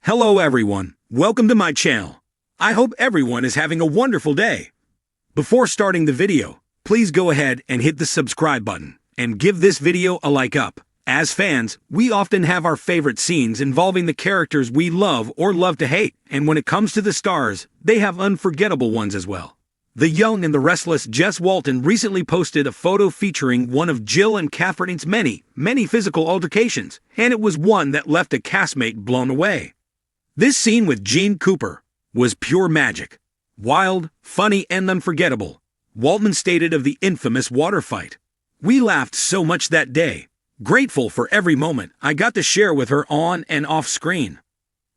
Hello everyone, welcome to my channel. I hope everyone is having a wonderful day. Before starting the video, please go ahead and hit the subscribe button and give this video a like up. As fans, we often have our favorite scenes involving the characters we love or love to hate, and when it comes to the stars, they have unforgettable ones as well. The young and the restless Jess Walton recently posted a photo featuring one of Jill and Katherine's many physical altercations, and it was one that left a castmate blown away. This scene with Gene Cooper was pure magic. Wild, funny, and unforgettable, Walton stated of the infamous water fight. We laughed so much that day, grateful for every moment I got to share with her on and off screen.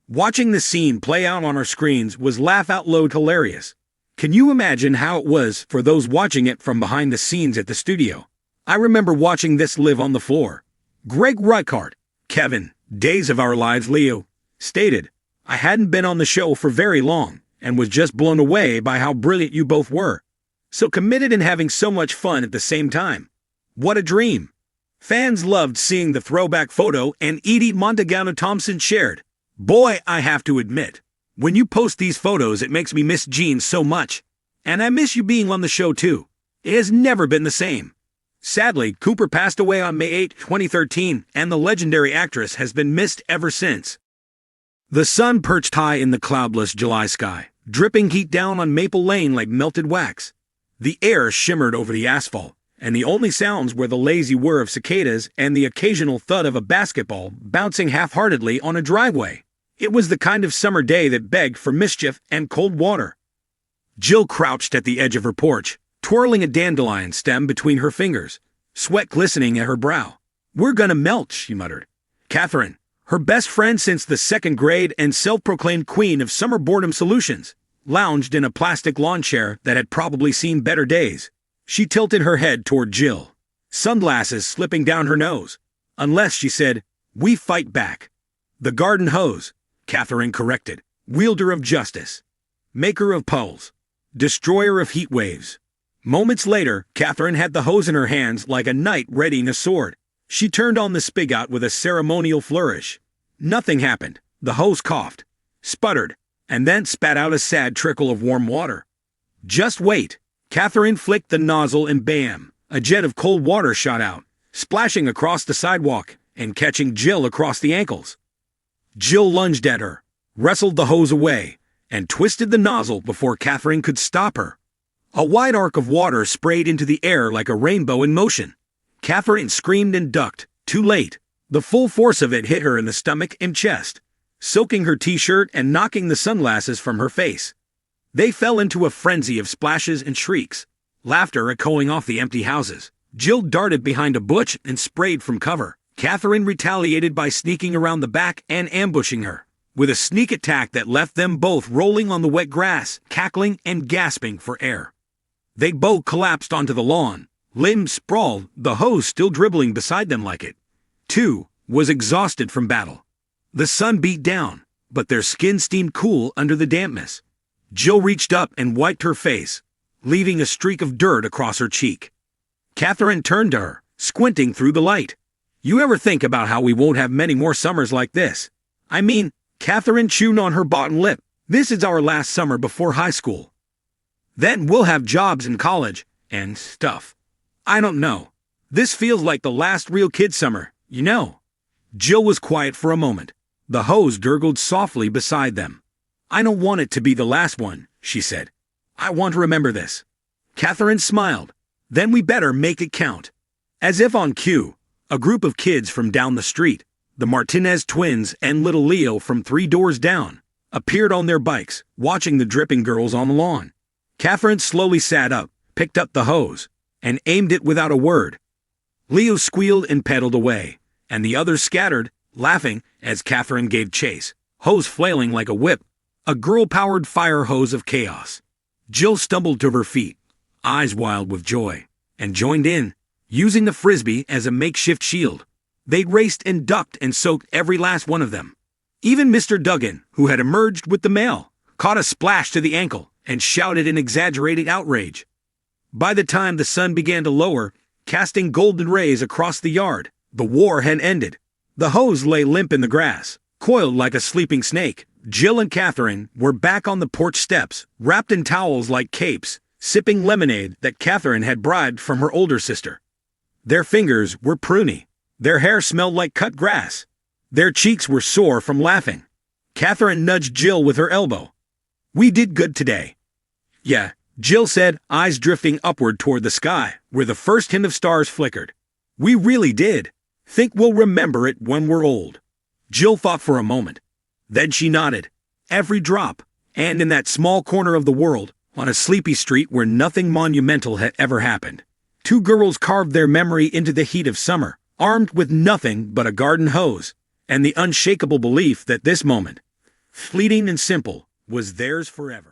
Watching the scene play out on our screens was laugh out loud hilarious. Can you imagine how it was for those watching it from behind the scenes at the studio? I remember watching this live on the floor. Greg Reichart, Kevin, Days of Our Lives Leo, stated, "I hadn't been on the show for very long and was just blown away by how brilliant you both were. So committed and having so much fun at the same time. What a dream." Fans loved seeing the throwback photo and Edie Montagano Thompson shared, "Boy, I have to admit, when you post these photos it makes me miss Gene so much. And I miss you being on the show too. It has never been the same." Sadly, Cooper passed away on May 8, 2013, and the legendary actress has been missed ever since. The sun perched high in the cloudless July sky, dripping heat down on Maple Lane like melted wax. The air shimmered over the asphalt, and the only sounds were the lazy whir of cicadas and the occasional thud of a basketball bouncing half-heartedly on a driveway. It was the kind of summer day that begged for mischief and cold water. Jill crouched at the edge of her porch, twirling a dandelion stem between her fingers, sweat glistening at her brow. "We're gonna melt," she muttered. Katherine, her best friend since the second grade and self-proclaimed queen of summer boredom solutions, lounged in a plastic lawn chair that had probably seen better days. She tilted her head toward Jill, sunglasses slipping down her nose. "Unless," she said, "we fight back." "The garden hose," Katherine corrected, "wielder of justice, maker of poles, destroyer of heat waves." Moments later, Katherine had the hose in her hands like a knight readying a sword. She turned on the spigot with a ceremonial flourish. Nothing happened. The hose coughed, sputtered, and then spat out a sad trickle of warm water. "Just wait." Katherine flicked the nozzle and bam, a jet of cold water shot out, splashing across the sidewalk and catching Jill across the ankles. Jill lunged at her, wrestled the hose away, and twisted the nozzle before Katherine could stop her. A wide arc of water sprayed into the air like a rainbow in motion. Katherine screamed and ducked, too late. The full force of it hit her in the stomach and chest, soaking her t-shirt and knocking the sunglasses from her face. They fell into a frenzy of splashes and shrieks, laughter echoing off the empty houses. Jill darted behind a bush and sprayed from cover. Katherine retaliated by sneaking around the back and ambushing her, with a sneak attack that left them both rolling on the wet grass, cackling and gasping for air. They both collapsed onto the lawn, limbs sprawled, the hose still dribbling beside them like it, too, was exhausted from battle. The sun beat down, but their skin steamed cool under the dampness. Jill reached up and wiped her face, leaving a streak of dirt across her cheek. Katherine turned to her, squinting through the light. "You ever think about how we won't have many more summers like this? I mean," Katherine chewed on her bottom lip, "this is our last summer before high school. Then we'll have jobs in college and stuff. I don't know. This feels like the last real kid summer, you know." Jill was quiet for a moment. The hose gurgled softly beside them. "I don't want it to be the last one," she said. "I want to remember this." Katherine smiled. "Then we better make it count." As if on cue, a group of kids from down the street, the Martinez twins and little Leo from 3 doors down, appeared on their bikes, watching the dripping girls on the lawn. Katherine slowly sat up, picked up the hose, and aimed it without a word. Leo squealed and pedaled away, and the others scattered, laughing, as Katherine gave chase, hose flailing like a whip, a girl-powered fire hose of chaos. Jill stumbled to her feet, eyes wild with joy, and joined in, using the frisbee as a makeshift shield. They raced and ducked and soaked every last one of them. Even Mr. Duggan, who had emerged with the mail, caught a splash to the ankle and shouted in exaggerated outrage. By the time the sun began to lower, casting golden rays across the yard, the war had ended. The hose lay limp in the grass, Coiled like a sleeping snake, Jill and Katherine were back on the porch steps, wrapped in towels like capes, sipping lemonade that Katherine had bribed from her older sister. Their fingers were pruny. Their hair smelled like cut grass. Their cheeks were sore from laughing. Katherine nudged Jill with her elbow. "We did good today." "Yeah," Jill said, eyes drifting upward toward the sky, where the first hint of stars flickered. "We really did. Think we'll remember it when we're old." Jill thought for a moment. Then she nodded. Every drop, and in that small corner of the world, on a sleepy street where nothing monumental had ever happened, two girls carved their memory into the heat of summer, armed with nothing but a garden hose, and the unshakable belief that this moment, fleeting and simple, was theirs forever.